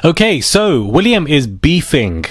Okay, so William is beefing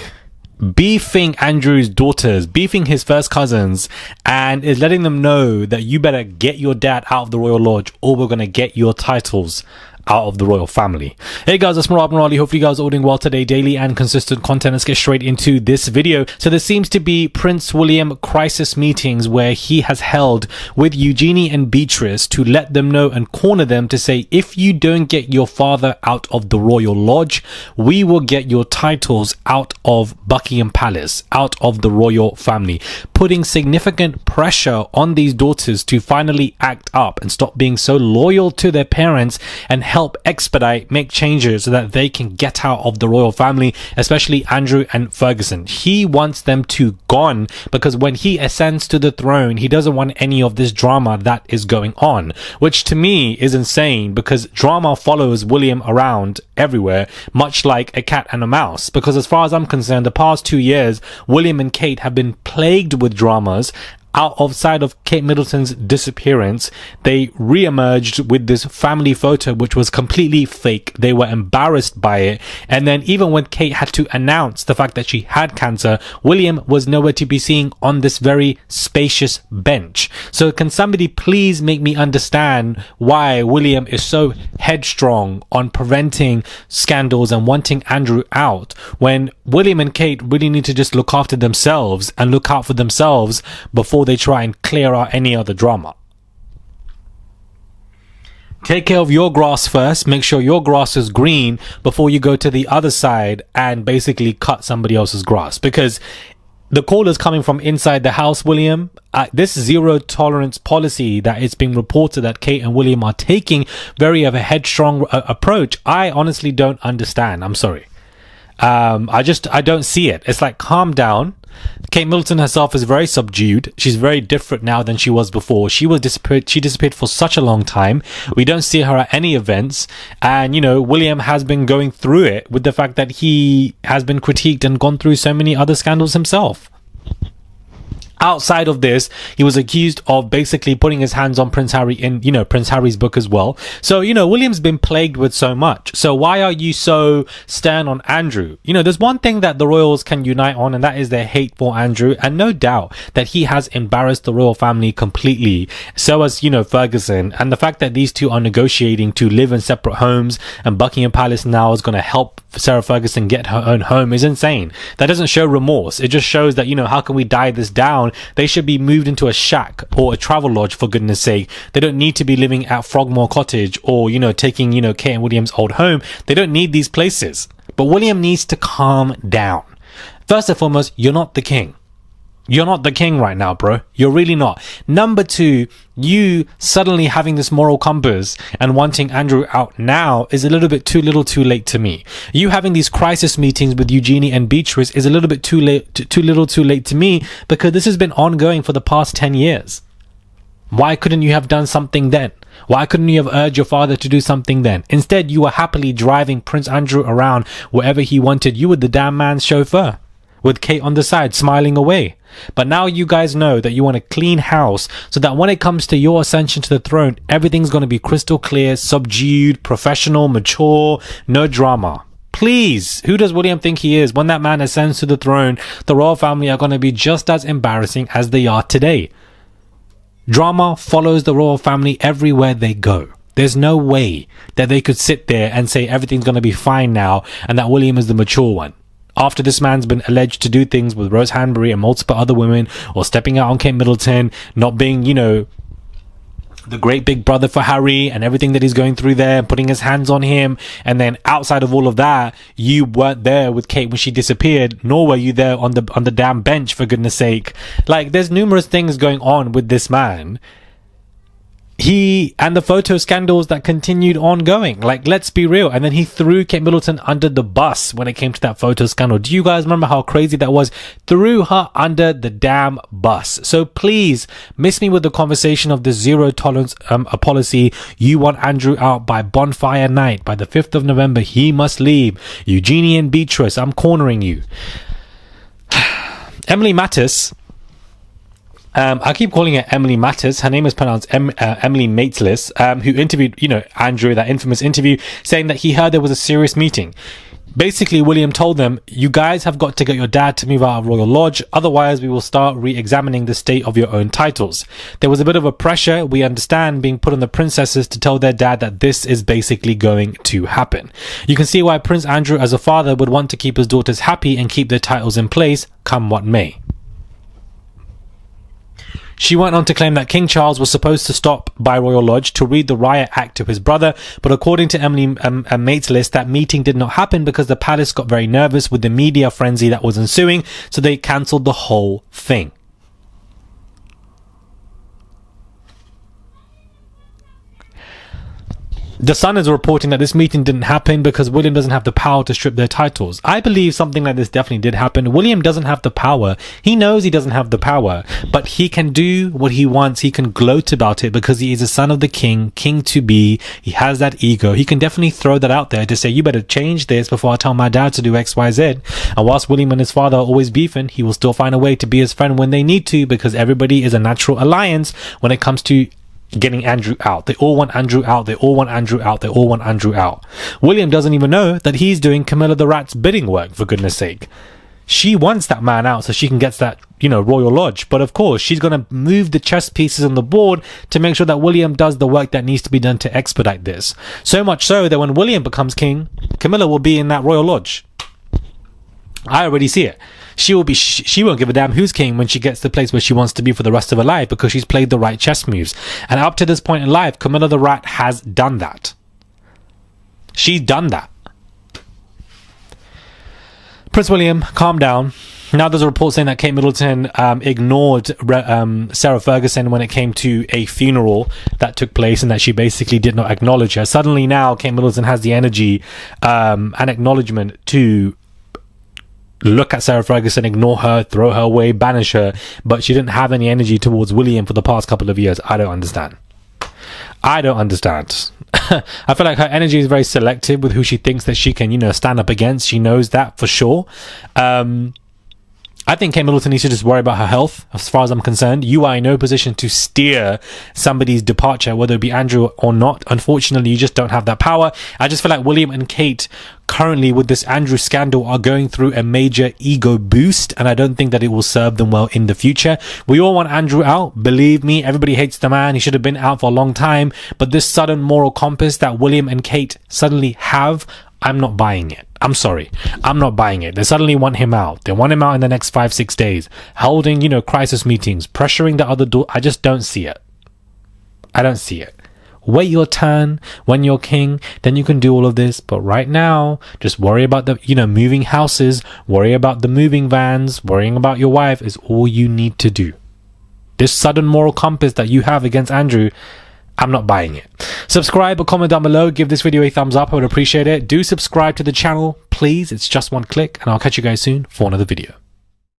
Andrew's daughters, beefing his first cousins, and is letting them know that you better get your dad out of the Royal Lodge or we're going to get your titles out of the royal family. Hey guys, it's Morali. Hopefully you guys are all doing well today. Daily and consistent content. Let's get straight into this video. So there seems to be Prince William crisis meetings where he has held with Eugenie and Beatrice to let them know and corner them to say, if you don't get your father out of the Royal Lodge, we will get your titles out of Buckingham Palace, out of the royal family, putting significant pressure on these daughters to finally act up and stop being so loyal to their parents and help make changes so that they can get out of the royal family, especially Andrew and Ferguson. He wants them to gone because when he ascends to the throne, he doesn't want any of this drama that is going on, which to me is insane because drama follows William around everywhere, much like a cat and a mouse. Because as far as I'm concerned, the past 2 years, William and Kate have been plagued with dramas. Outside of Kate Middleton's disappearance, they re-emerged with this family photo which was completely fake. They were embarrassed by it, and then even when Kate had to announce the fact that she had cancer, William was nowhere to be seen on this very spacious bench. So can somebody please make me understand why William is so headstrong on preventing scandals and wanting Andrew out, when William and Kate really need to just look after themselves and look out for themselves before they try and clear out any other drama. Take care of your grass first. Make sure your grass is green before you go to the other side and basically cut somebody else's grass, because the call is coming from inside the house, William. This zero tolerance policy that it's being reported that Kate and William are taking, very of a headstrong approach, I honestly don't understand. I'm sorry. I don't see it. It's like, calm down. Kate Middleton herself is very subdued. She's very different now than she was before. She disappeared for such a long time. We don't see her at any events. And, you know, William has been going through it with the fact that he has been critiqued and gone through so many other scandals himself. Outside of this, he was accused of basically putting his hands on Prince Harry in, Prince Harry's book as well. So, William's been plagued with so much. So why are you so stern on Andrew? There's one thing that the royals can unite on, and that is their hate for Andrew. And no doubt that he has embarrassed the royal family completely. So has, Ferguson. And the fact that these two are negotiating to live in separate homes and Buckingham Palace now is going to help Sarah Ferguson get her own home is insane. That doesn't show remorse. It just shows that, how can we die this down? They should be moved into a shack or a travel lodge, for goodness sake. They don't need to be living at Frogmore Cottage or, taking, Kate and William's old home. They don't need these places. But William needs to calm down. First and foremost, you're not the king. You're not the king right now, bro. You're really not. Number two, you suddenly having this moral compass and wanting Andrew out now is a little bit too little too late to me. You having these crisis meetings with Eugenie and Beatrice is a little bit too little too late to me, because this has been ongoing for the past 10 years. Why couldn't you have done something then? Why couldn't you have urged your father to do something then? Instead, you were happily driving Prince Andrew around wherever he wanted. You were the damn man's chauffeur, with Kate on the side smiling away. But now you guys know that you want a clean house, so that when it comes to your ascension to the throne, everything's going to be crystal clear, subdued, professional, mature, no drama. Please, who does William think he is? When that man ascends to the throne, the royal family are going to be just as embarrassing as they are today. Drama follows the royal family everywhere they go. There's no way that they could sit there and say everything's going to be fine now and that William is the mature one, after this man's been alleged to do things with Rose Hanbury and multiple other women, or stepping out on Kate Middleton, not being, the great big brother for Harry and everything that he's going through there, putting his hands on him. And then outside of all of that, you weren't there with Kate when she disappeared, nor were you there on the damn bench, for goodness sake. Like, there's numerous things going on with this man. He and the photo scandals that continued ongoing. Like, let's be real. And then he threw Kate Middleton under the bus when it came to that photo scandal. Do you guys remember how crazy that was? Threw her under the damn bus. So please miss me with the conversation of the zero tolerance policy. You want Andrew out by bonfire night. By the 5th of November, he must leave. Eugenie and Beatrice, I'm cornering you. Emily Mattis. I keep calling her Emily Mattis. Her name is pronounced Emily Maitlis, who interviewed, Andrew, that infamous interview, saying that he heard there was a serious meeting. Basically, William told them, you guys have got to get your dad to move out of Royal Lodge, otherwise we will start re-examining the state of your own titles. There was a bit of a pressure, we understand, being put on the princesses to tell their dad that this is basically going to happen. You can see why Prince Andrew as a father would want to keep his daughters happy and keep their titles in place, come what may. She went on to claim that King Charles was supposed to stop by Royal Lodge to read the Riot Act to his brother, but according to Emily Mate's list, that meeting did not happen because the palace got very nervous with the media frenzy that was ensuing, so they cancelled the whole thing. The Sun is reporting that this meeting didn't happen because William doesn't have the power to strip their titles. I believe something like this definitely did happen. William doesn't have the power. He knows he doesn't have the power, but he can do what he wants. He can gloat about it because he is a son of the king, king to be. He has that ego. He can definitely throw that out there to say, you better change this before I tell my dad to do X, Y, Z. And whilst William and his father are always beefing, he will still find a way to be his friend when they need to, because everybody is a natural alliance when it comes to getting Andrew out. They all want Andrew out. They all want Andrew out. They all want Andrew out. William doesn't even know that he's doing Camilla the Rat's bidding work, for goodness sake. She wants that man out so she can get that, Royal Lodge. But of course, she's going to move the chess pieces on the board to make sure that William does the work that needs to be done to expedite this. So much so that when William becomes king, Camilla will be in that Royal Lodge. I already see it. She won't give a damn who's king when she gets to the place where she wants to be for the rest of her life, because she's played the right chess moves. And up to this point in life, Camilla the Rat has done that. She's done that. Prince William, calm down. Now there's a report saying that Kate Middleton ignored Sarah Ferguson when it came to a funeral that took place, and that she basically did not acknowledge her. Suddenly now Kate Middleton has the energy and acknowledgement to look at Sarah Ferguson, ignore her, throw her away, banish her, but she didn't have any energy towards William for the past couple of years. I don't understand. I feel like her energy is very selective with who she thinks that she can, stand up against. She knows that for sure. I think Kate Middleton needs to just worry about her health. As far as I'm concerned, you are in no position to steer somebody's departure, whether it be Andrew or not. Unfortunately, you just don't have that power. I just feel like William and Kate currently with this Andrew scandal are going through a major ego boost, and I don't think that it will serve them well in the future. We all want Andrew out. Believe me, everybody hates the man. He should have been out for a long time. But this sudden moral compass that William and Kate suddenly have, I'm not buying it. I'm sorry. I'm not buying it. They suddenly want him out. They want him out in the next 5-6 days, holding, crisis meetings, pressuring the other door. I just don't see it. I don't see it. Wait your turn when you're king, then you can do all of this. But right now, just worry about the, moving houses, worry about the moving vans, worrying about your wife is all you need to do. This sudden moral compass that you have against Andrew, I'm not buying it. Subscribe or comment down below. Give this video a thumbs up. I would appreciate it. Do subscribe to the channel, please. It's just one click, and I'll catch you guys soon for another video.